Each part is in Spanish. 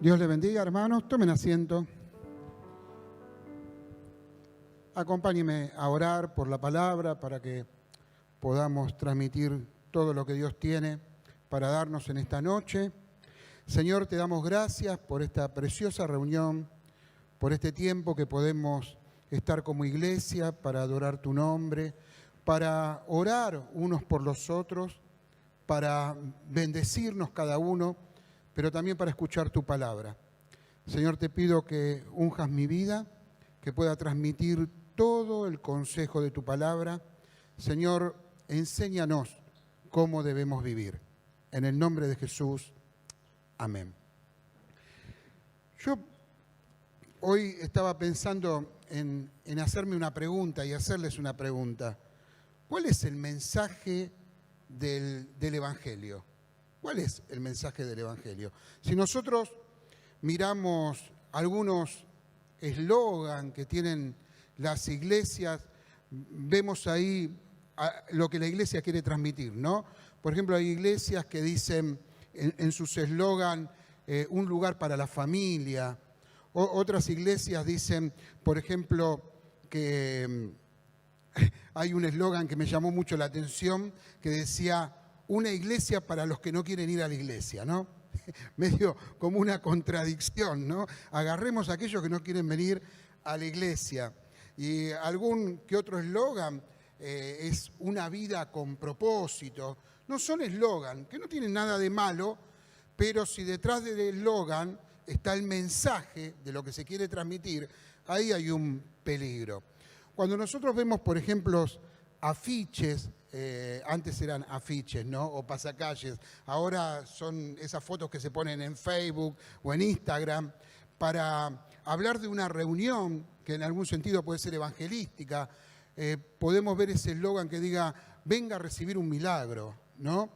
Dios les bendiga, hermanos. Tomen asiento. Acompáñenme a orar por la palabra para que podamos transmitir todo lo que Dios tiene para darnos en esta noche. Señor, te damos gracias por esta preciosa reunión, por este tiempo que podemos estar como iglesia para adorar tu nombre, para orar unos por los otros, para bendecirnos cada uno, pero también para escuchar tu palabra. Señor, te pido que unjas mi vida, que pueda transmitir todo el consejo de tu palabra. Señor, enséñanos cómo debemos vivir. En el nombre de Jesús, amén. Yo hoy estaba pensando en hacerme una pregunta y hacerles una pregunta. ¿Cuál es el mensaje del Evangelio? ¿Cuál es el mensaje del Evangelio? Si nosotros miramos algunos eslogan que tienen las iglesias, vemos ahí lo que la iglesia quiere transmitir, ¿no? Por ejemplo, hay iglesias que dicen en sus eslogan un lugar para la familia. Otras iglesias dicen, por ejemplo, que hay un eslogan que me llamó mucho la atención que decía una iglesia para los que no quieren ir a la iglesia, ¿no? Medio como una contradicción, ¿no? Agarremos a aquellos que no quieren venir a la iglesia. Y algún que otro eslogan es una vida con propósito. No son eslogan, que no tienen nada de malo, pero si detrás del eslogan está el mensaje de lo que se quiere transmitir, ahí hay un peligro. Cuando nosotros vemos, por ejemplo, afiches, antes eran afiches, ¿no? O pasacalles, ahora son esas fotos que se ponen en Facebook o en Instagram para hablar de una reunión que en algún sentido puede ser evangelística. Podemos ver ese eslogan que diga, venga a recibir un milagro, ¿no?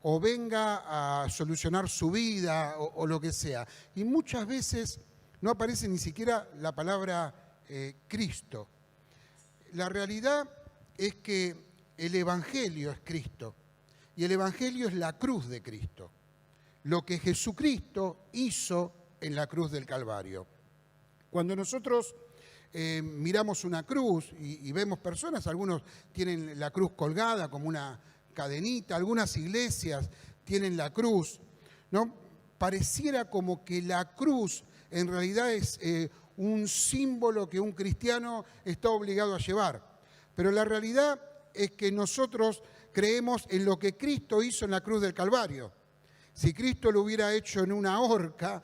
O venga a solucionar su vida o lo que sea. Y muchas veces no aparece ni siquiera la palabra Cristo. La realidad es que el Evangelio es Cristo y el Evangelio es la cruz de Cristo, lo que Jesucristo hizo en la cruz del Calvario. Cuando nosotros miramos una cruz y vemos personas, algunos tienen la cruz colgada como una cadenita, algunas iglesias tienen la cruz, ¿no? Pareciera como que la cruz en realidad es un símbolo que un cristiano está obligado a llevar. Pero la realidad es que nosotros creemos en lo que Cristo hizo en la cruz del Calvario. Si Cristo lo hubiera hecho en una horca,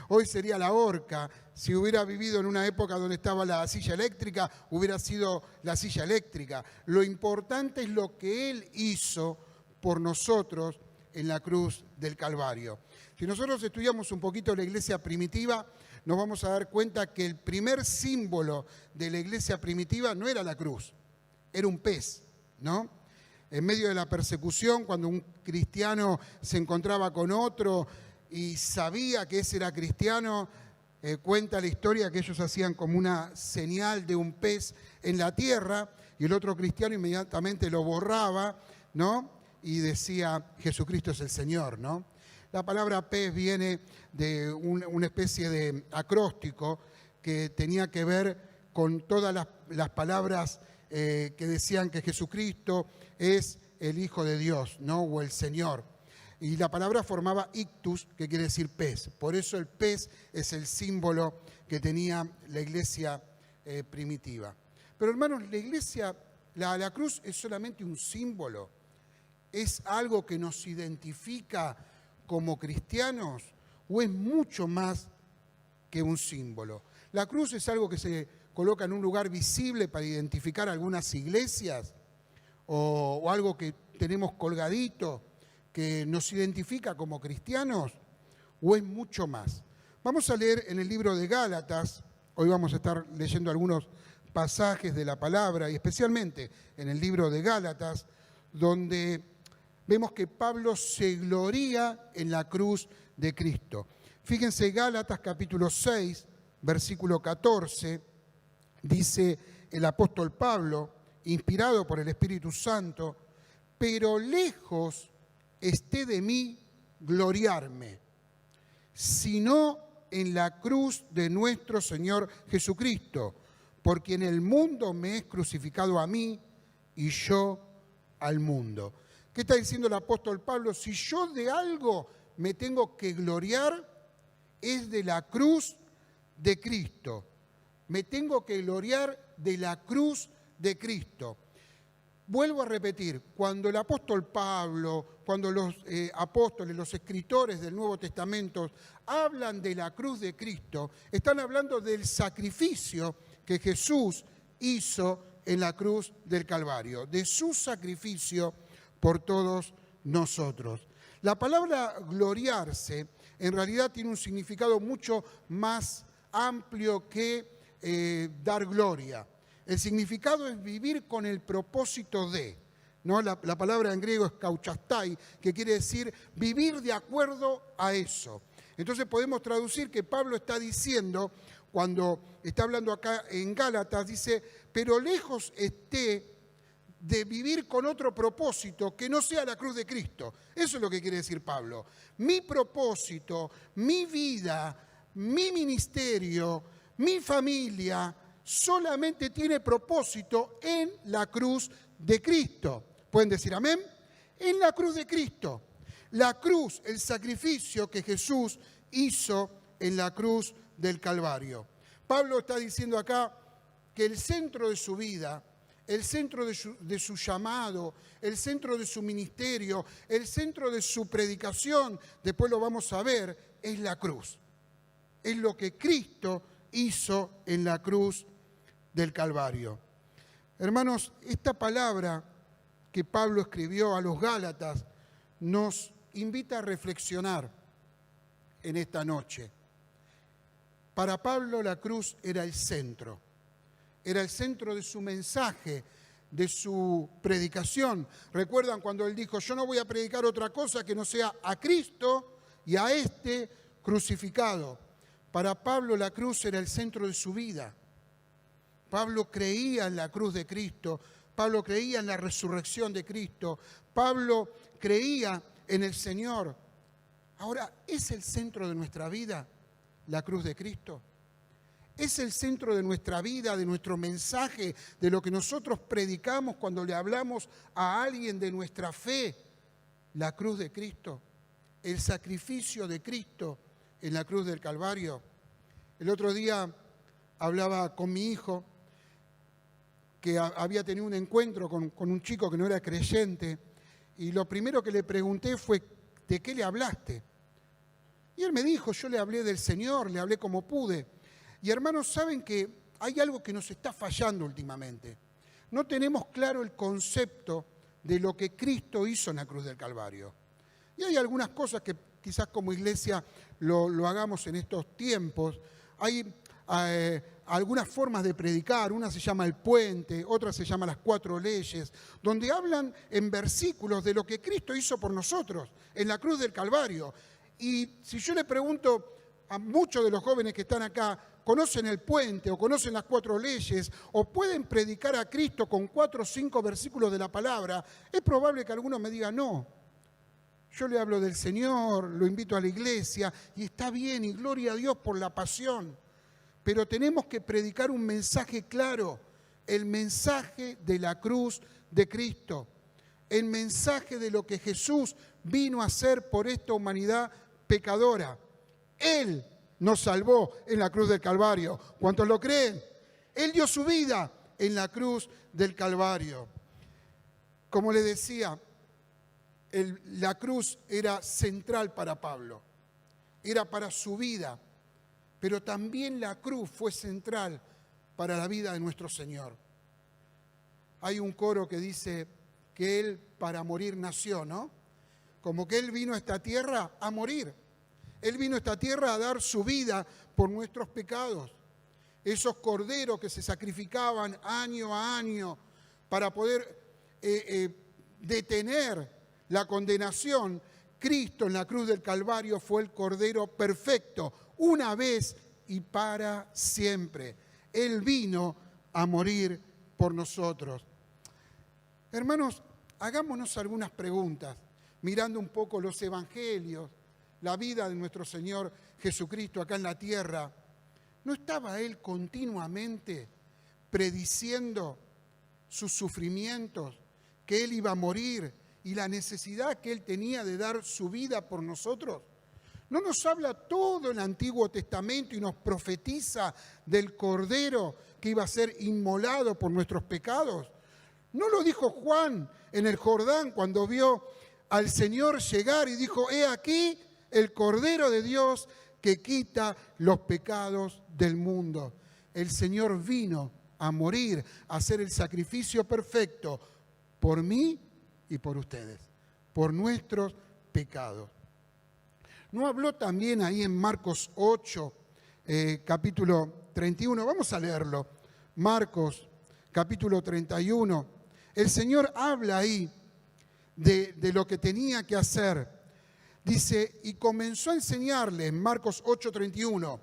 hoy sería la horca. Si hubiera vivido en una época donde estaba la silla eléctrica, hubiera sido la silla eléctrica. Lo importante es lo que Él hizo por nosotros en la cruz del Calvario. Si nosotros estudiamos un poquito la iglesia primitiva, nos vamos a dar cuenta que el primer símbolo de la iglesia primitiva no era la cruz, era un pez, ¿no? En medio de la persecución, cuando un cristiano se encontraba con otro y sabía que ese era cristiano, cuenta la historia que ellos hacían como una señal de un pez en la tierra y el otro cristiano inmediatamente lo borraba, ¿no? Y decía, Jesucristo es el Señor, ¿no? La palabra pez viene de una especie de acróstico que tenía que ver con todas las palabras que decían que Jesucristo es el Hijo de Dios, ¿no? O el Señor. Y la palabra formaba ictus, que quiere decir pez. Por eso el pez es el símbolo que tenía la iglesia primitiva. Pero hermanos, la iglesia, la cruz es solamente un símbolo. ¿Es algo que nos identifica como cristianos o es mucho más que un símbolo? La cruz es algo que se coloca en un lugar visible para identificar algunas iglesias o algo que tenemos colgadito que nos identifica como cristianos o es mucho más. Vamos a leer en el libro de Gálatas, hoy vamos a estar leyendo algunos pasajes de la palabra y especialmente en el libro de Gálatas, donde vemos que Pablo se gloría en la cruz de Cristo. Fíjense, Gálatas capítulo 6, versículo 14, dice el apóstol Pablo, inspirado por el Espíritu Santo, pero lejos esté de mí gloriarme, sino en la cruz de nuestro Señor Jesucristo, por quien el mundo me es crucificado a mí y yo al mundo. ¿Qué está diciendo el apóstol Pablo? Si yo de algo me tengo que gloriar, es de la cruz de Cristo. Me tengo que gloriar de la cruz de Cristo. Vuelvo a repetir, cuando el apóstol Pablo, cuando los apóstoles, los escritores del Nuevo Testamento hablan de la cruz de Cristo, están hablando del sacrificio que Jesús hizo en la cruz del Calvario, de su sacrificio por todos nosotros. La palabra gloriarse en realidad tiene un significado mucho más amplio que dar gloria. El significado es vivir con el propósito de, ¿no? La palabra en griego es kauchastai, que quiere decir vivir de acuerdo a eso. Entonces podemos traducir que Pablo está diciendo, cuando está hablando acá en Gálatas, dice, pero lejos esté de vivir con otro propósito que no sea la cruz de Cristo. Eso es lo que quiere decir Pablo. Mi propósito, mi vida, mi ministerio, mi familia, solamente tiene propósito en la cruz de Cristo. ¿Pueden decir amén? En la cruz de Cristo. La cruz, el sacrificio que Jesús hizo en la cruz del Calvario. Pablo está diciendo acá que el centro de su vida, el centro de su llamado, el centro de su ministerio, el centro de su predicación, después lo vamos a ver, es la cruz. Es lo que Cristo hizo en la cruz del Calvario. Hermanos, esta palabra que Pablo escribió a los Gálatas nos invita a reflexionar en esta noche. Para Pablo la cruz era el centro de su mensaje, de su predicación. ¿Recuerdan cuando él dijo, yo no voy a predicar otra cosa que no sea a Cristo y a este crucificado? Para Pablo la cruz era el centro de su vida. Pablo creía en la cruz de Cristo, Pablo creía en la resurrección de Cristo, Pablo creía en el Señor. Ahora, ¿es el centro de nuestra vida la cruz de Cristo? ¿Es el centro de nuestra vida, de nuestro mensaje, de lo que nosotros predicamos cuando le hablamos a alguien de nuestra fe? La cruz de Cristo, el sacrificio de Cristo en la cruz del Calvario. El otro día hablaba con mi hijo, que había tenido un encuentro con un chico que no era creyente, y lo primero que le pregunté fue, ¿de qué le hablaste? Y él me dijo, yo le hablé del Señor, le hablé como pude. Y hermanos, saben que hay algo que nos está fallando últimamente. No tenemos claro el concepto de lo que Cristo hizo en la cruz del Calvario. Y hay algunas cosas que quizás como iglesia lo hagamos en estos tiempos. Hay algunas formas de predicar, una se llama el puente, otra se llama las 4 leyes, donde hablan en versículos de lo que Cristo hizo por nosotros en la cruz del Calvario. Y si yo le pregunto a muchos de los jóvenes que están acá, ¿conocen el puente o conocen las 4 leyes o pueden predicar a Cristo con 4 o 5 versículos de la palabra? Es probable que algunos me digan no. Yo le hablo del Señor, lo invito a la iglesia y está bien y gloria a Dios por la pasión. Pero tenemos que predicar un mensaje claro, el mensaje de la cruz de Cristo, el mensaje de lo que Jesús vino a hacer por esta humanidad pecadora. Él nos salvó en la cruz del Calvario. ¿Cuántos lo creen? Él dio su vida en la cruz del Calvario. Como les decía, la cruz era central para Pablo, era para su vida. Pero también la cruz fue central para la vida de nuestro Señor. Hay un coro que dice que Él para morir nació, ¿no? Como que Él vino a esta tierra a morir. Él vino a esta tierra a dar su vida por nuestros pecados. Esos corderos que se sacrificaban año a año para poder detener la condenación, Cristo en la cruz del Calvario fue el cordero perfecto, una vez y para siempre. Él vino a morir por nosotros. Hermanos, hagámonos algunas preguntas, mirando un poco los evangelios, la vida de nuestro Señor Jesucristo acá en la tierra, ¿no estaba Él continuamente prediciendo sus sufrimientos, que Él iba a morir y la necesidad que Él tenía de dar su vida por nosotros? ¿No nos habla todo el Antiguo Testamento y nos profetiza del Cordero que iba a ser inmolado por nuestros pecados? ¿No lo dijo Juan en el Jordán cuando vio al Señor llegar y dijo: he aquí el Cordero de Dios que quita los pecados del mundo? El Señor vino a morir, a hacer el sacrificio perfecto por mí y por ustedes, por nuestros pecados. ¿No habló también ahí en Marcos 8, capítulo 31? Vamos a leerlo. Marcos, capítulo 31. El Señor habla ahí de lo que tenía que hacer. Dice, y comenzó a enseñarle en Marcos 8, 31,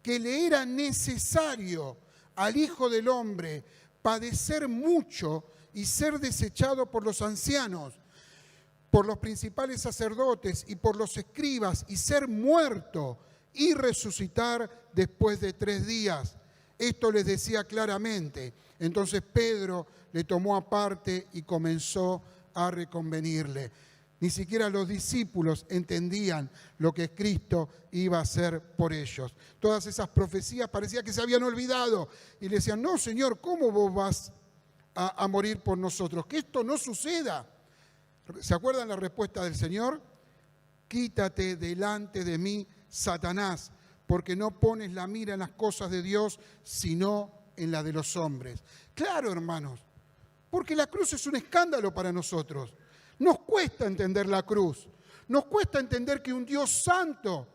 que le era necesario al Hijo del Hombre padecer mucho y ser desechado por los ancianos, por los principales sacerdotes y por los escribas, y ser muerto y resucitar después de 3 días. Esto les decía claramente. Entonces Pedro le tomó aparte y comenzó a reconvenirle. Ni siquiera los discípulos entendían lo que Cristo iba a hacer por ellos. Todas esas profecías parecía que se habían olvidado. Y le decían: no, Señor, ¿cómo vos vas a morir por nosotros? Que esto no suceda. ¿Se acuerdan la respuesta del Señor? Quítate delante de mí, Satanás, porque no pones la mira en las cosas de Dios, sino en la de los hombres. Claro, hermanos, porque la cruz es un escándalo para nosotros. Nos cuesta entender la cruz. Nos cuesta entender que un Dios santo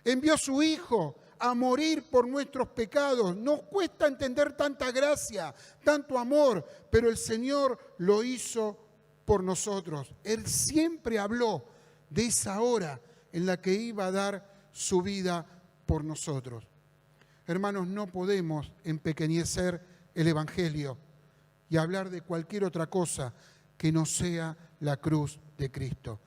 envió a su Hijo a morir por nuestros pecados. Nos cuesta entender tanta gracia, tanto amor, pero el Señor lo hizo por nosotros. Él siempre habló de esa hora en la que iba a dar su vida por nosotros. Hermanos, no podemos empequeñecer el Evangelio y hablar de cualquier otra cosa que no sea la cruz de Cristo.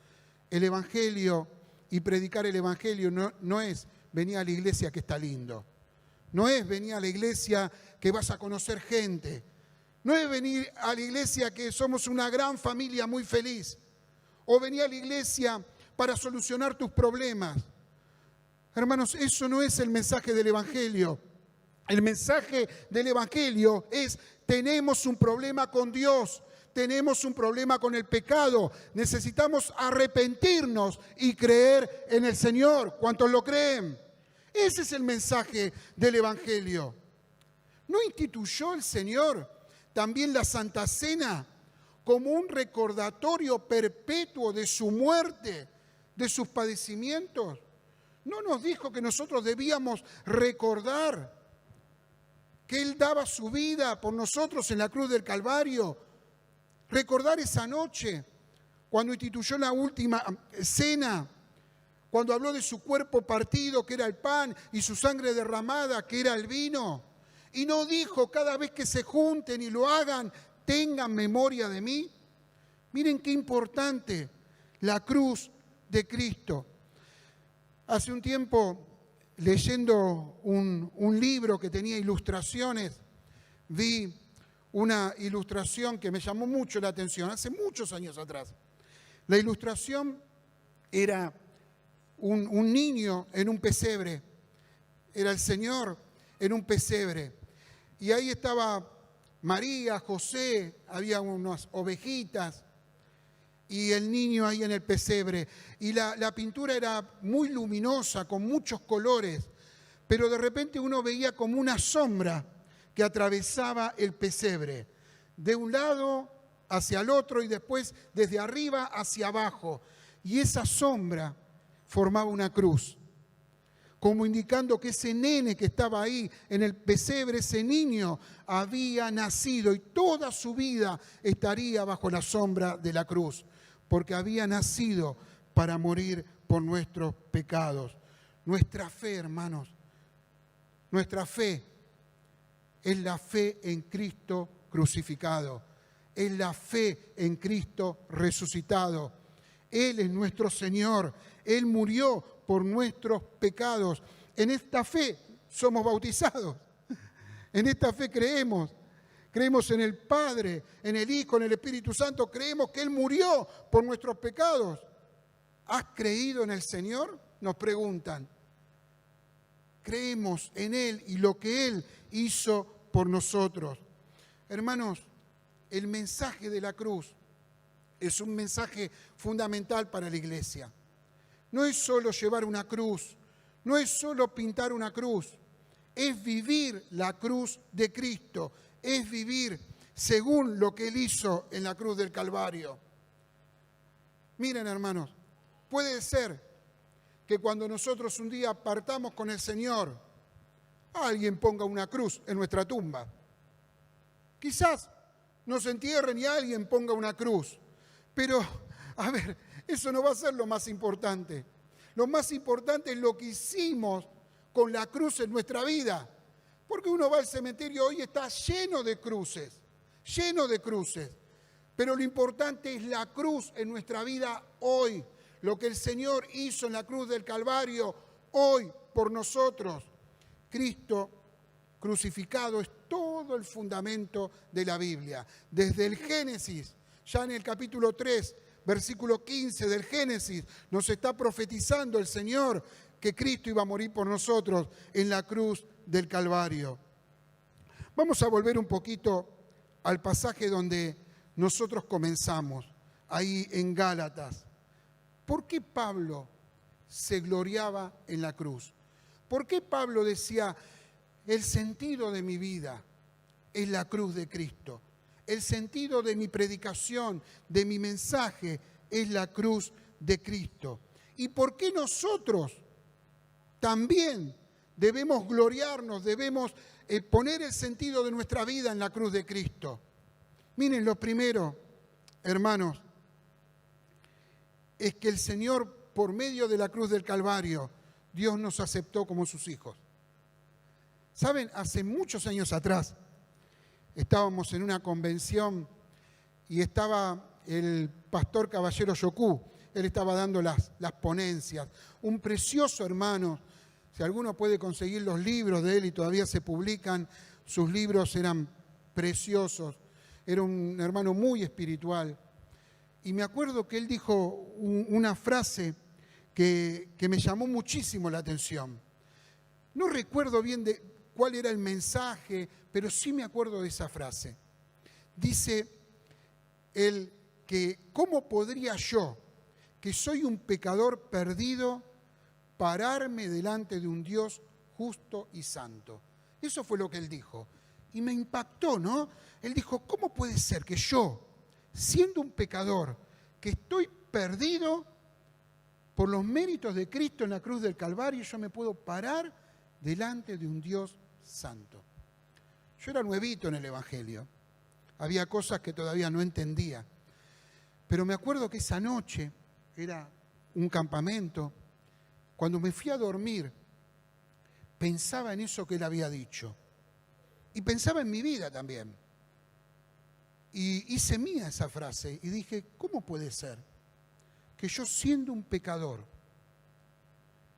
El Evangelio y predicar el Evangelio no es venir a la iglesia que está lindo. No es venir a la iglesia que vas a conocer gente. No es venir a la iglesia que somos una gran familia muy feliz. O venir a la iglesia para solucionar tus problemas. Hermanos, eso no es el mensaje del Evangelio. El mensaje del Evangelio es: tenemos un problema con Dios, tenemos un problema con el pecado, necesitamos arrepentirnos y creer en el Señor. ¿Cuántos lo creen? Ese es el mensaje del Evangelio. ¿No instituyó el Señor también la Santa Cena como un recordatorio perpetuo de su muerte, de sus padecimientos? ¿No nos dijo que nosotros debíamos recordar que Él daba su vida por nosotros en la cruz del Calvario? Recordar esa noche, cuando instituyó la última cena, cuando habló de su cuerpo partido, que era el pan, y su sangre derramada, que era el vino. Y no dijo: cada vez que se junten y lo hagan, tengan memoria de mí. Miren qué importante la cruz de Cristo. Hace un tiempo, leyendo un libro que tenía ilustraciones, vi una ilustración que me llamó mucho la atención, hace muchos años atrás. La ilustración era un niño en un pesebre, era el Señor en un pesebre. Y ahí estaba María, José, había unas ovejitas y el niño ahí en el pesebre. Y la pintura era muy luminosa, con muchos colores, pero de repente uno veía como una sombra que atravesaba el pesebre, de un lado hacia el otro y después desde arriba hacia abajo. Y esa sombra formaba una cruz, como indicando que ese nene que estaba ahí en el pesebre, ese niño, había nacido y toda su vida estaría bajo la sombra de la cruz, porque había nacido para morir por nuestros pecados. Nuestra fe, hermanos, nuestra fe es la fe en Cristo crucificado, es la fe en Cristo resucitado, Él es nuestro Señor. Él murió por nuestros pecados. En esta fe somos bautizados. En esta fe creemos. Creemos en el Padre, en el Hijo, en el Espíritu Santo. Creemos que Él murió por nuestros pecados. ¿Has creído en el Señor? Nos preguntan. Creemos en Él y lo que Él hizo por nosotros. Hermanos, el mensaje de la cruz es un mensaje fundamental para la iglesia. No es solo llevar una cruz, no es solo pintar una cruz, es vivir la cruz de Cristo, es vivir según lo que Él hizo en la cruz del Calvario. Miren, hermanos, puede ser que cuando nosotros un día partamos con el Señor, alguien ponga una cruz en nuestra tumba. Quizás nos entierren y alguien ponga una cruz. Pero, a ver, eso no va a ser lo más importante. Lo más importante es lo que hicimos con la cruz en nuestra vida. Porque uno va al cementerio hoy y está lleno de cruces, lleno de cruces. Pero lo importante es la cruz en nuestra vida hoy. Lo que el Señor hizo en la cruz del Calvario hoy por nosotros. Cristo crucificado es todo el fundamento de la Biblia. Desde el Génesis, ya en el capítulo 3, versículo 15 del Génesis, nos está profetizando el Señor que Cristo iba a morir por nosotros en la cruz del Calvario. Vamos a volver un poquito al pasaje donde nosotros comenzamos, ahí en Gálatas. ¿Por qué Pablo se gloriaba en la cruz? ¿Por qué Pablo decía, el sentido de mi vida es la cruz de Cristo? El sentido de mi predicación, de mi mensaje, es la cruz de Cristo. ¿Y por qué nosotros también debemos gloriarnos, debemos poner el sentido de nuestra vida en la cruz de Cristo? Miren, lo primero, hermanos, es que el Señor, por medio de la cruz del Calvario, Dios nos aceptó como sus hijos. ¿Saben? Hace muchos años atrás estábamos en una convención y estaba el pastor Caballero Yocú. Él estaba dando las ponencias. Un precioso hermano. Si alguno puede conseguir los libros de él y todavía se publican, sus libros eran preciosos. Era un hermano muy espiritual. Y me acuerdo que él dijo una frase que me llamó muchísimo la atención. No recuerdo bien de cuál era el mensaje, pero sí me acuerdo de esa frase. Dice él que ¿cómo podría yo, que soy un pecador perdido, pararme delante de un Dios justo y santo? Eso fue lo que él dijo. Y me impactó, ¿no? Él dijo, ¿cómo puede ser que yo, siendo un pecador, que estoy perdido por los méritos de Cristo en la cruz del Calvario, yo me puedo parar delante de un Dios santo? Yo era nuevito en el Evangelio. Había cosas que todavía no entendía. Pero me acuerdo que esa noche, era un campamento, cuando me fui a dormir, pensaba en eso que él había dicho. Y pensaba en mi vida también. Y hice mía esa frase y dije, ¿cómo puede ser que yo, siendo un pecador,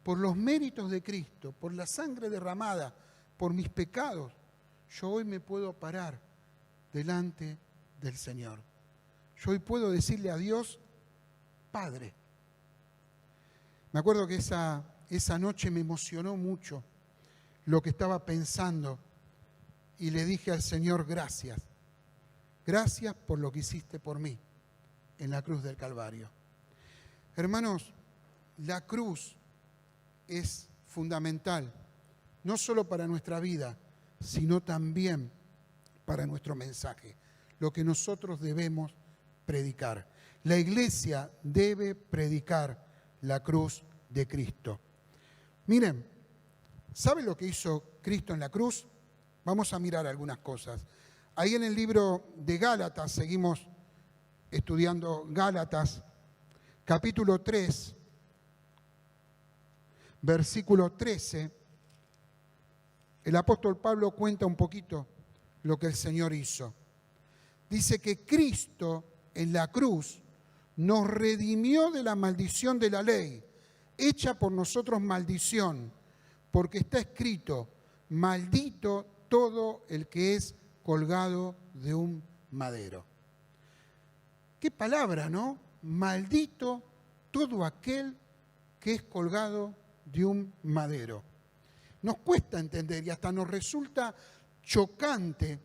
por los méritos de Cristo, por la sangre derramada, por mis pecados, yo hoy me puedo parar delante del Señor? Yo hoy puedo decirle a Dios, Padre. Me acuerdo que esa noche me emocionó mucho lo que estaba pensando y le dije al Señor, gracias. Gracias por lo que hiciste por mí en la cruz del Calvario. Hermanos, la cruz es fundamental, no solo para nuestra vida, sino también para nuestro mensaje, lo que nosotros debemos predicar. La iglesia debe predicar la cruz de Cristo. Miren, ¿saben lo que hizo Cristo en la cruz? Vamos a mirar algunas cosas. Ahí en el libro de Gálatas, seguimos estudiando Gálatas, capítulo 3, versículo 13, el apóstol Pablo cuenta un poquito lo que el Señor hizo. Dice que Cristo en la cruz nos redimió de la maldición de la ley, hecha por nosotros maldición, porque está escrito, maldito todo el que es colgado de un madero. Qué palabra, ¿no? Maldito todo aquel que es colgado de un madero. Nos cuesta entender y hasta nos resulta chocante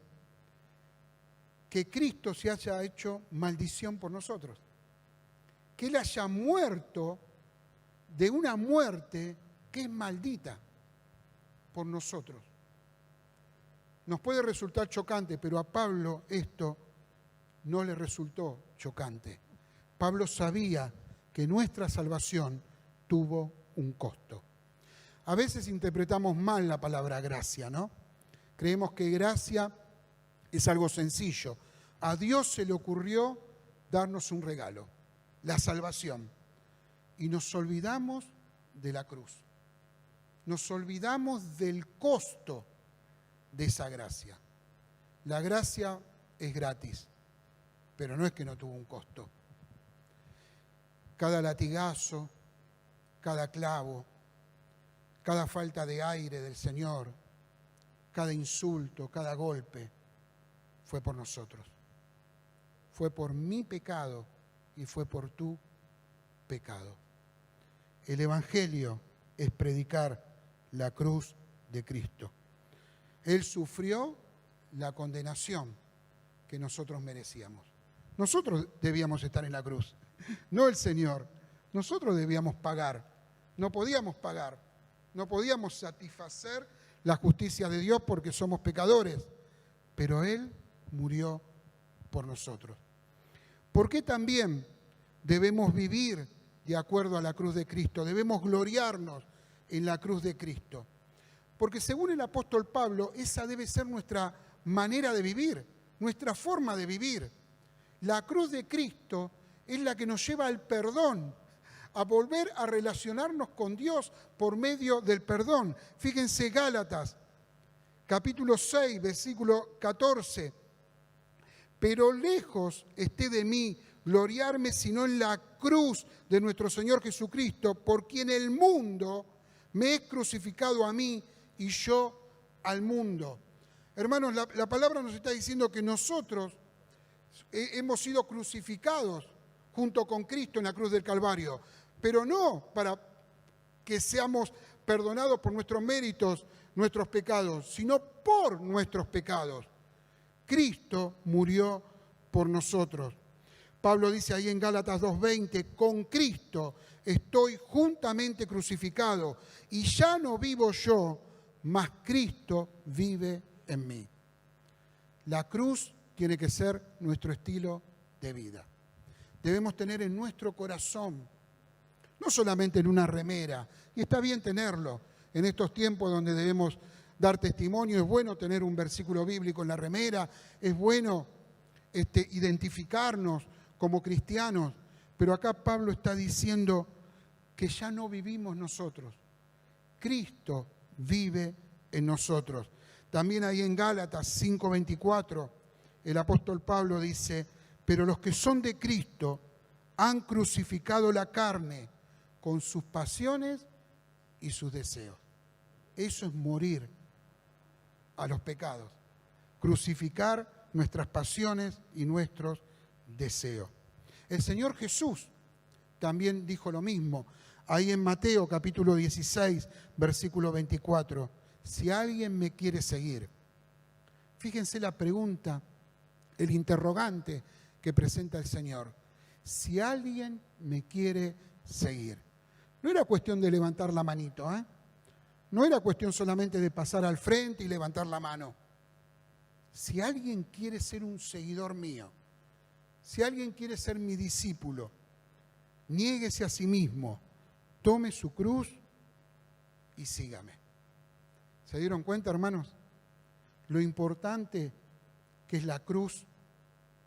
que Cristo se haya hecho maldición por nosotros. Que Él haya muerto de una muerte que es maldita por nosotros. Nos puede resultar chocante, pero a Pablo esto no le resultó chocante. Pablo sabía que nuestra salvación tuvo un costo. A veces interpretamos mal la palabra gracia, ¿no? Creemos que gracia es algo sencillo. A Dios se le ocurrió darnos un regalo, la salvación. Y nos olvidamos de la cruz. Nos olvidamos del costo de esa gracia. La gracia es gratis, pero no es que no tuvo un costo. Cada latigazo, cada clavo, cada falta de aire del Señor, cada insulto, cada golpe, fue por nosotros. Fue por mi pecado y fue por tu pecado. El Evangelio es predicar la cruz de Cristo. Él sufrió la condenación que nosotros merecíamos. Nosotros debíamos estar en la cruz, no el Señor. Nosotros debíamos pagar. No podíamos pagar. No podíamos satisfacer la justicia de Dios porque somos pecadores. Pero Él murió por nosotros. ¿Por qué también debemos vivir de acuerdo a la cruz de Cristo? Debemos gloriarnos en la cruz de Cristo. Porque según el apóstol Pablo, esa debe ser nuestra manera de vivir, nuestra forma de vivir. La cruz de Cristo es la que nos lleva al perdón, a volver a relacionarnos con Dios por medio del perdón. Fíjense Gálatas, capítulo 6, versículo 14. Pero lejos esté de mí gloriarme sino en la cruz de nuestro Señor Jesucristo, por quien el mundo me es crucificado a mí y yo al mundo. Hermanos, la palabra nos está diciendo que nosotros hemos sido crucificados junto con Cristo en la cruz del Calvario, pero no para que seamos perdonados por nuestros méritos, nuestros pecados, sino por nuestros pecados. Cristo murió por nosotros. Pablo dice ahí en Gálatas 2:20, con Cristo estoy juntamente crucificado y ya no vivo yo, mas Cristo vive en mí. La cruz tiene que ser nuestro estilo de vida. Debemos tener en nuestro corazón, no solamente en una remera, y está bien tenerlo en estos tiempos donde debemos dar testimonio, es bueno tener un versículo bíblico en la remera, es bueno identificarnos como cristianos, pero acá Pablo está diciendo que ya no vivimos nosotros, Cristo vive en nosotros. También ahí en Gálatas 5:24, el apóstol Pablo dice, pero los que son de Cristo han crucificado la carne con sus pasiones y sus deseos. Eso es morir a los pecados, crucificar nuestras pasiones y nuestros deseos. El Señor Jesús también dijo lo mismo, ahí en Mateo capítulo 16, versículo 24, si alguien me quiere seguir, fíjense la pregunta, el interrogante que presenta el Señor, si alguien me quiere seguir. No era cuestión de levantar la manito, no era cuestión solamente de pasar al frente y levantar la mano. Si alguien quiere ser un seguidor mío, si alguien quiere ser mi discípulo, niéguese a sí mismo, tome su cruz y sígame. ¿Se dieron cuenta, hermanos? Lo importante que es la cruz,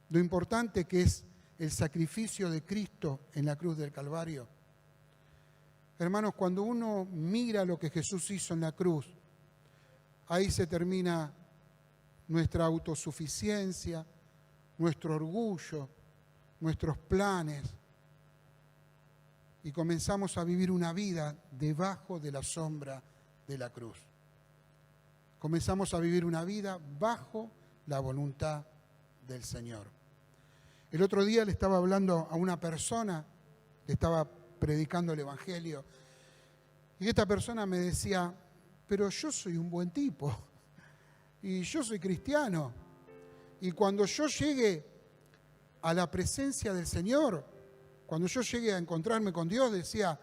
lo importante que es el sacrificio de Cristo en la cruz del Calvario. Hermanos, cuando uno mira lo que Jesús hizo en la cruz, ahí se termina nuestra autosuficiencia, nuestro orgullo, nuestros planes, y comenzamos a vivir una vida debajo de la sombra de la cruz. Comenzamos a vivir una vida bajo la voluntad del Señor. El otro día le estaba hablando a una persona, le estaba predicando el Evangelio, y esta persona me decía, pero yo soy un buen tipo, y yo soy cristiano, y cuando yo llegue a la presencia del Señor, cuando yo llegue a encontrarme con Dios, decía,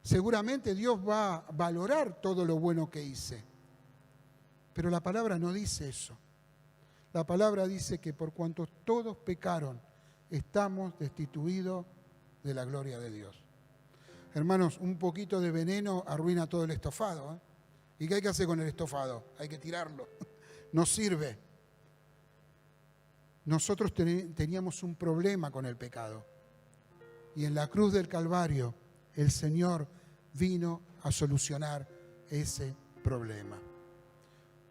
seguramente Dios va a valorar todo lo bueno que hice. Pero la palabra no dice eso. La palabra dice que por cuanto todos pecaron, estamos destituidos de la gloria de Dios. Hermanos, un poquito de veneno arruina todo el estofado, ¿eh? ¿Y qué hay que hacer con el estofado? Hay que tirarlo. No sirve. Nosotros teníamos un problema con el pecado. Y en la cruz del Calvario, el Señor vino a solucionar ese problema.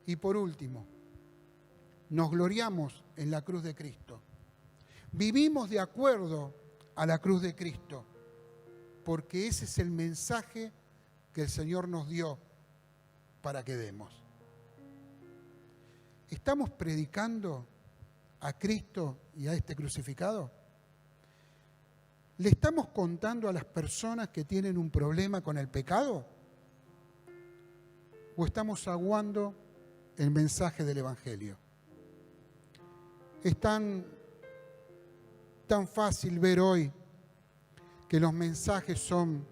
Y por último, nos gloriamos en la cruz de Cristo. Vivimos de acuerdo a la cruz de Cristo, porque ese es el mensaje que el Señor nos dio para que demos. ¿Estamos predicando a Cristo y a este crucificado? ¿Le estamos contando a las personas que tienen un problema con el pecado? ¿O estamos aguando el mensaje del Evangelio? Es tan fácil ver hoy que los mensajes son: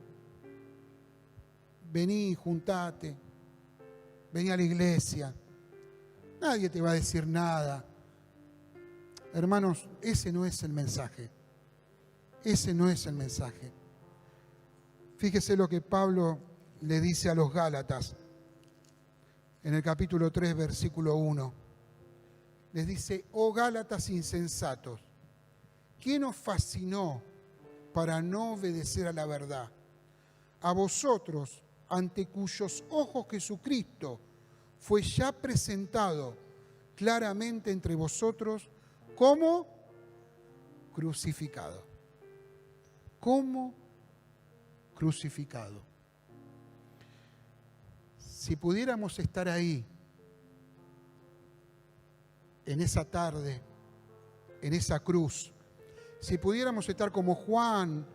vení, juntate, vení a la iglesia, nadie te va a decir nada. Hermanos, ese no es el mensaje. Ese no es el mensaje. Fíjese lo que Pablo le dice a los Gálatas en el capítulo 3, versículo 1. Les dice: oh Gálatas insensatos, ¿quién os fascinó para no obedecer a la verdad? A vosotros, ante cuyos ojos Jesucristo fue ya presentado claramente entre vosotros como crucificado. Como crucificado. Si pudiéramos estar ahí, en esa tarde, en esa cruz, si pudiéramos estar como Juan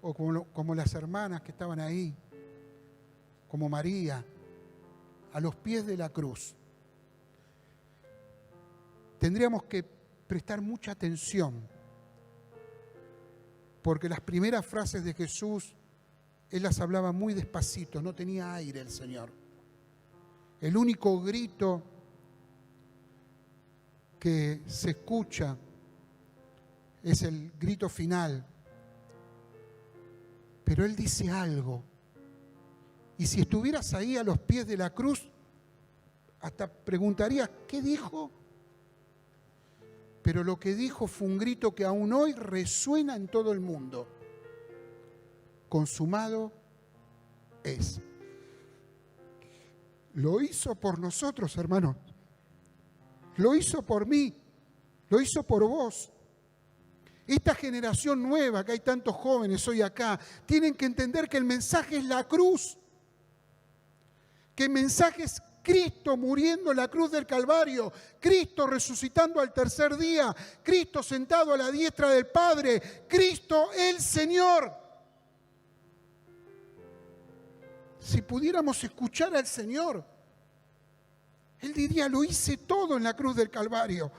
o como las hermanas que estaban ahí, como María, a los pies de la cruz, tendríamos que prestar mucha atención, porque las primeras frases de Jesús, Él las hablaba muy despacito, no tenía aire el Señor. El único grito que se escucha es el grito final. Pero Él dice algo. Y si estuvieras ahí a los pies de la cruz, hasta preguntarías, ¿qué dijo? Pero lo que dijo fue un grito que aún hoy resuena en todo el mundo. Consumado es. Lo hizo por nosotros, hermanos. Lo hizo por mí. Lo hizo por vos. Esta generación nueva, que hay tantos jóvenes hoy acá, tienen que entender que el mensaje es la cruz. Que el mensaje es Cristo muriendo en la cruz del Calvario, Cristo resucitando al tercer día, Cristo sentado a la diestra del Padre, Cristo el Señor. Si pudiéramos escuchar al Señor, Él diría: lo hice todo en la cruz del Calvario.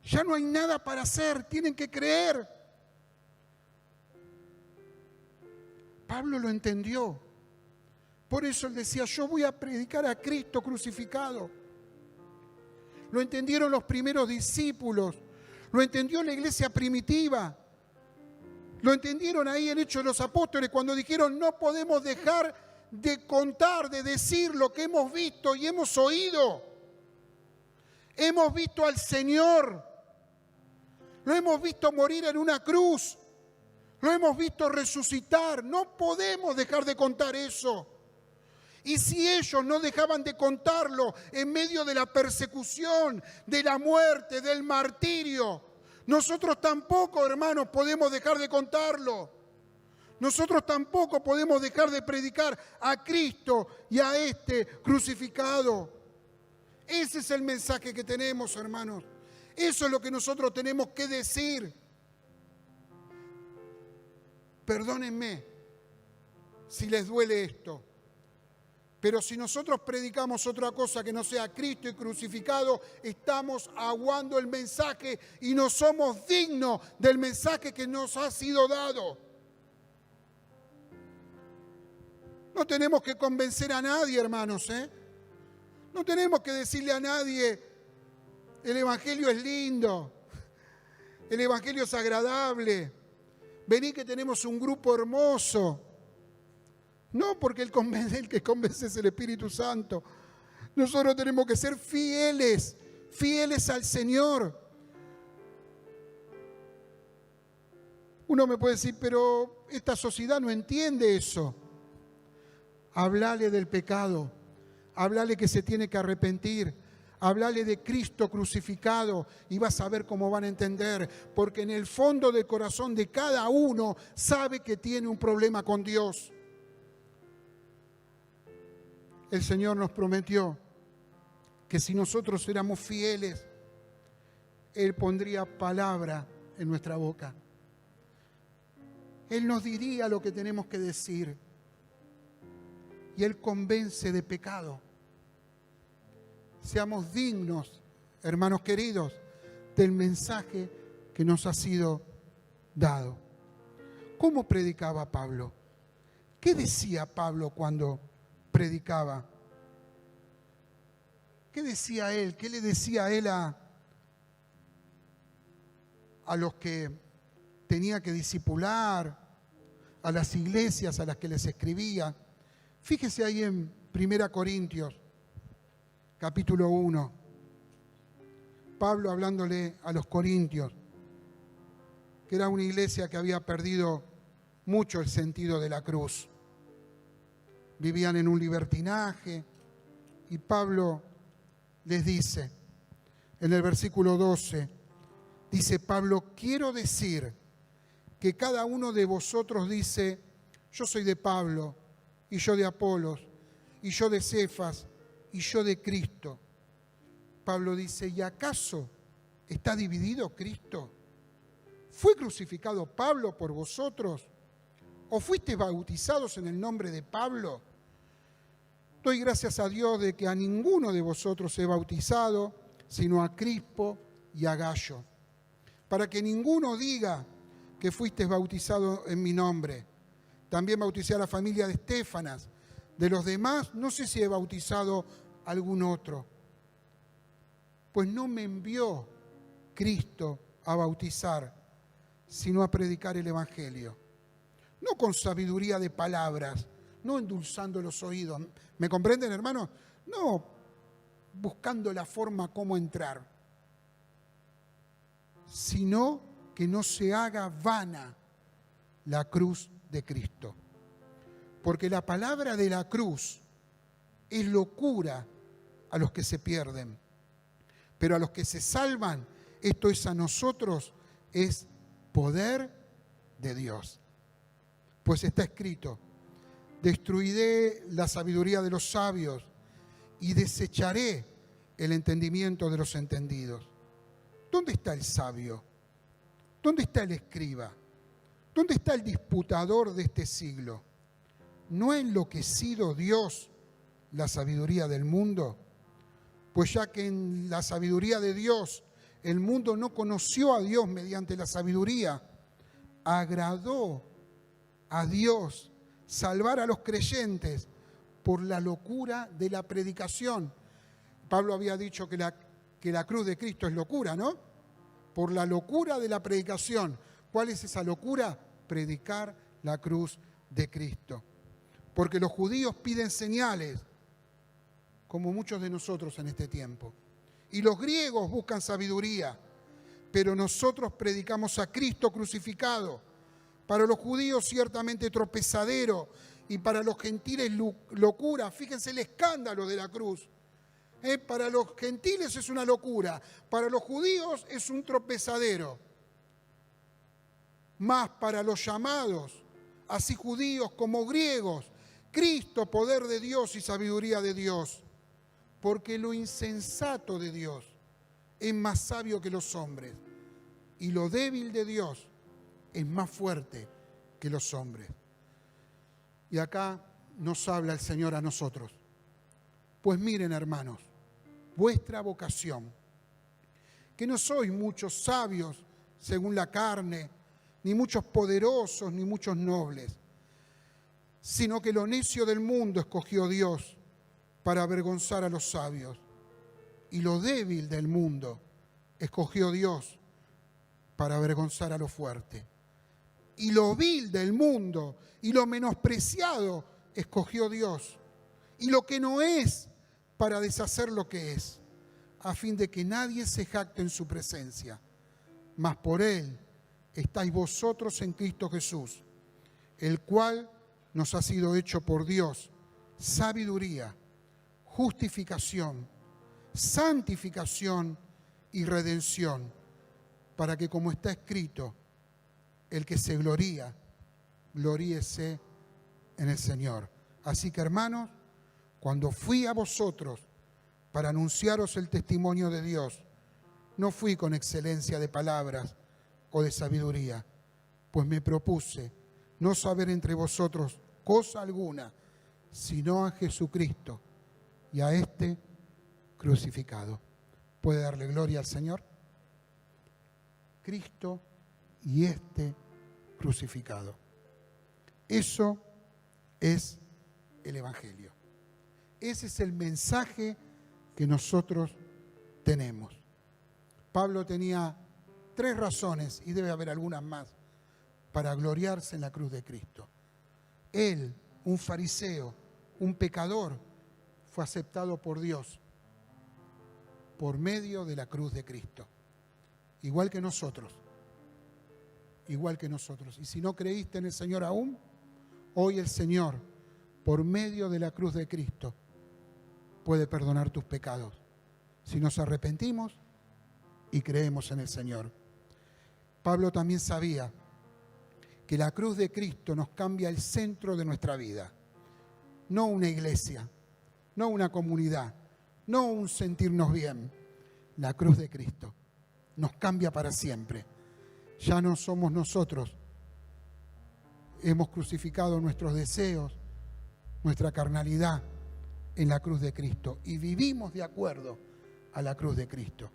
Ya no hay nada para hacer, tienen que creer. Pablo lo entendió. Por eso él decía: yo voy a predicar a Cristo crucificado. Lo entendieron los primeros discípulos, lo entendió la iglesia primitiva, lo entendieron ahí en Hechos de los Apóstoles cuando dijeron: no podemos dejar de contar, de decir lo que hemos visto y hemos oído. Hemos visto al Señor, lo hemos visto morir en una cruz, lo hemos visto resucitar. No podemos dejar de contar eso. Y si ellos no dejaban de contarlo en medio de la persecución, de la muerte, del martirio, nosotros tampoco, hermanos, podemos dejar de contarlo. Nosotros tampoco podemos dejar de predicar a Cristo y a este crucificado. Ese es el mensaje que tenemos, hermanos. Eso es lo que nosotros tenemos que decir. Perdónenme si les duele esto, pero si nosotros predicamos otra cosa que no sea Cristo y crucificado, estamos aguando el mensaje y no somos dignos del mensaje que nos ha sido dado. No tenemos que convencer a nadie, hermanos, No tenemos que decirle a nadie, el Evangelio es lindo, el Evangelio es agradable, vení que tenemos un grupo hermoso. No, porque el que convence es el Espíritu Santo. Nosotros tenemos que ser fieles, fieles al Señor. Uno me puede decir, pero esta sociedad no entiende eso. Hablale del pecado, hablale que se tiene que arrepentir, hablale de Cristo crucificado y vas a ver cómo van a entender, porque en el fondo del corazón de cada uno sabe que tiene un problema con Dios. El Señor nos prometió que si nosotros éramos fieles, Él pondría palabra en nuestra boca. Él nos diría lo que tenemos que decir. Y Él convence de pecado. Seamos dignos, hermanos queridos, del mensaje que nos ha sido dado. ¿Cómo predicaba Pablo? ¿Qué decía Pablo cuando predicaba? ¿Qué decía él? ¿Qué le decía él a los que tenía que discipular, a las iglesias a las que les escribía? Fíjese ahí en 1 Corintios, capítulo 1. Pablo hablándole a los corintios, que era una iglesia que había perdido mucho el sentido de la cruz. Vivían en un libertinaje y Pablo les dice, en el versículo 12, dice Pablo, quiero decir que cada uno de vosotros dice, yo soy de Pablo, y yo de Apolos, y yo de Cefas, y yo de Cristo. Pablo dice, ¿y acaso está dividido Cristo? ¿Fue crucificado Pablo por vosotros? ¿O fuisteis bautizados en el nombre de Pablo? Doy gracias a Dios de que a ninguno de vosotros he bautizado, sino a Crispo y a Gayo, para que ninguno diga que fuisteis bautizado en mi nombre. También bauticé a la familia de Estéfanas. De los demás, no sé si he bautizado a algún otro. Pues no me envió Cristo a bautizar, sino a predicar el Evangelio. No con sabiduría de palabras, no endulzando los oídos. ¿Me comprenden, hermanos? No buscando la forma cómo entrar, sino que no se haga vana la cruz de Cristo. Porque la palabra de la cruz es locura a los que se pierden, pero a los que se salvan, esto es a nosotros, es poder de Dios. Pues está escrito, destruiré la sabiduría de los sabios y desecharé el entendimiento de los entendidos. ¿Dónde está el sabio? ¿Dónde está el escriba? ¿Dónde está el disputador de este siglo? ¿No ha enloquecido Dios la sabiduría del mundo? Pues ya que en la sabiduría de Dios el mundo no conoció a Dios mediante la sabiduría, agradó a Dios salvar a los creyentes por la locura de la predicación. Pablo había dicho que la cruz de Cristo es locura, ¿no? Por la locura de la predicación. ¿Cuál es esa locura? Predicar la cruz de Cristo. Porque los judíos piden señales, como muchos de nosotros en este tiempo. Y los griegos buscan sabiduría, pero nosotros predicamos a Cristo crucificado. Para los judíos ciertamente tropezadero y para los gentiles locura. Fíjense el escándalo de la cruz. Para los gentiles es una locura, para los judíos es un tropezadero. Mas para los llamados así judíos como griegos. Cristo, poder de Dios y sabiduría de Dios. Porque lo insensato de Dios es más sabio que los hombres, y lo débil de Dios es más fuerte que los hombres. Y acá nos habla el Señor a nosotros. Pues miren, hermanos, vuestra vocación, que no sois muchos sabios según la carne, ni muchos poderosos, ni muchos nobles, sino que lo necio del mundo escogió Dios para avergonzar a los sabios, y lo débil del mundo escogió Dios para avergonzar a lo fuerte, y lo vil del mundo y lo menospreciado escogió Dios, y lo que no es para deshacer lo que es, a fin de que nadie se jacte en su presencia. Mas por Él estáis vosotros en Cristo Jesús, el cual nos ha sido hecho por Dios sabiduría, justificación, santificación y redención, para que, como está escrito, el que se gloría, gloríese en el Señor. Así que, hermanos, cuando fui a vosotros para anunciaros el testimonio de Dios, no fui con excelencia de palabras o de sabiduría, pues me propuse no saber entre vosotros cosa alguna, sino a Jesucristo y a este crucificado. ¿Puede darle gloria al Señor? Cristo y este crucificado. Eso es el Evangelio. Ese es el mensaje que nosotros tenemos. Pablo tenía 3 razones, y debe haber algunas más, para gloriarse en la cruz de Cristo. Él, un fariseo, un pecador, fue aceptado por Dios por medio de la cruz de Cristo. Igual que nosotros. Igual que nosotros. Y si no creíste en el Señor aún, hoy el Señor, por medio de la cruz de Cristo, puede perdonar tus pecados. Si nos arrepentimos y creemos en el Señor. Pablo también sabía que la cruz de Cristo nos cambia el centro de nuestra vida. No una iglesia, no una comunidad, no un sentirnos bien. La cruz de Cristo nos cambia para siempre. Ya no somos nosotros. Hemos crucificado nuestros deseos, nuestra carnalidad en la cruz de Cristo y vivimos de acuerdo a la cruz de Cristo.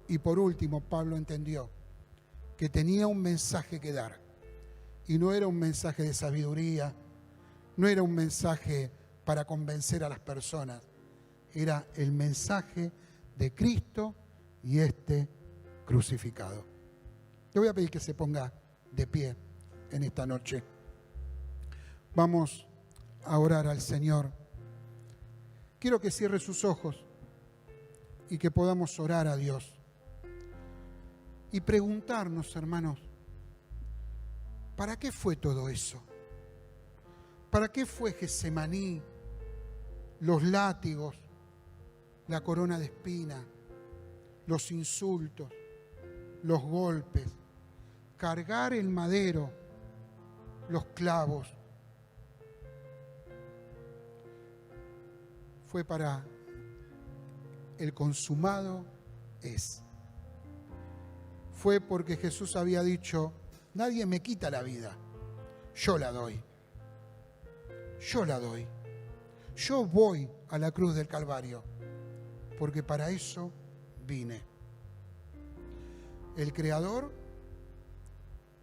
Y por último, Pablo entendió que tenía un mensaje que dar. Y no era un mensaje de sabiduría, no era un mensaje para convencer a las personas. Era el mensaje de Cristo y este crucificado. Le voy a pedir que se ponga de pie en esta noche. Vamos a orar al Señor. Quiero que cierre sus ojos y que podamos orar a Dios. Y preguntarnos, hermanos, ¿para qué fue todo eso? ¿Para qué fue Getsemaní, los látigos, la corona de espina, los insultos, los golpes, cargar el madero, los clavos? Fue para el consumado es. Fue porque Jesús había dicho: nadie me quita la vida, yo la doy. Yo la doy. Yo voy a la cruz del Calvario, porque para eso vine. El Creador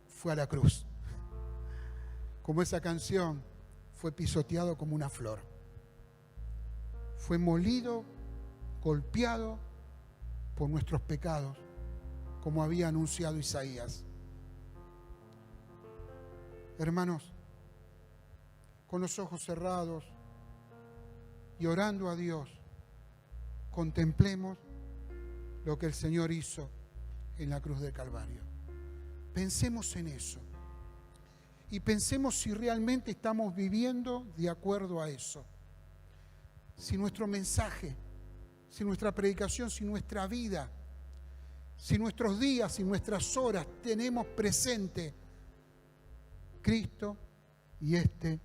fue a la cruz. Como esa canción, fue pisoteado como una flor. Fue molido, golpeado por nuestros pecados, como había anunciado Isaías. Hermanos, con los ojos cerrados y orando a Dios, contemplemos lo que el Señor hizo en la cruz del Calvario. Pensemos en eso y pensemos si realmente estamos viviendo de acuerdo a eso. Si nuestro mensaje, si nuestra predicación, si nuestra vida, si nuestros días y nuestras horas tenemos presente Cristo y este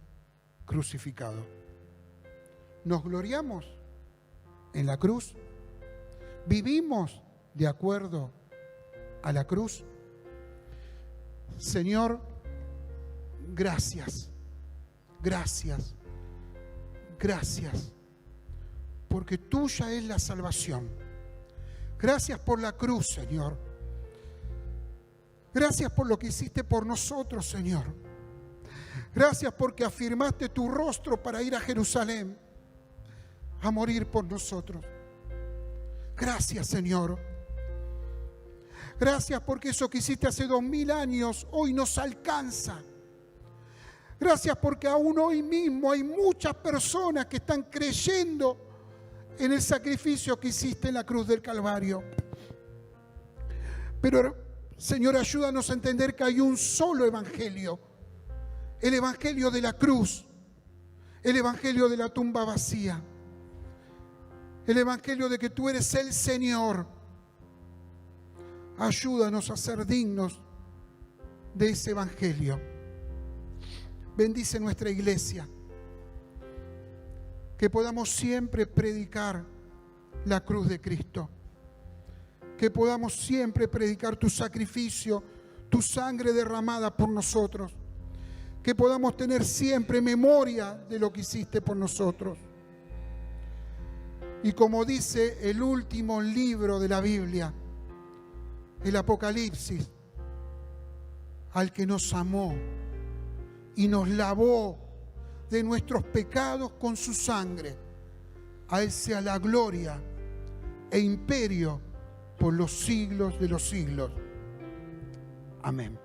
crucificado. ¿Nos gloriamos en la cruz? ¿Vivimos de acuerdo a la cruz? Señor, gracias, gracias, gracias, porque tuya es la salvación. Gracias por la cruz, Señor. Gracias por lo que hiciste por nosotros, Señor. Gracias porque afirmaste tu rostro para ir a Jerusalén a morir por nosotros. Gracias, Señor. Gracias porque eso que hiciste hace 2000 años hoy nos alcanza. Gracias porque aún hoy mismo hay muchas personas que están creyendo en el sacrificio que hiciste en la cruz del Calvario. Pero, Señor, ayúdanos a entender que hay un solo evangelio. El evangelio de la cruz. El evangelio de la tumba vacía. El evangelio de que tú eres el Señor. Ayúdanos a ser dignos de ese evangelio. Bendice nuestra iglesia. Que podamos siempre predicar la cruz de Cristo. Que podamos siempre predicar tu sacrificio, tu sangre derramada por nosotros. Que podamos tener siempre memoria de lo que hiciste por nosotros. Y como dice el último libro de la Biblia, el Apocalipsis, al que nos amó y nos lavó de nuestros pecados con su sangre, a Él sea la gloria e imperio por los siglos de los siglos. Amén.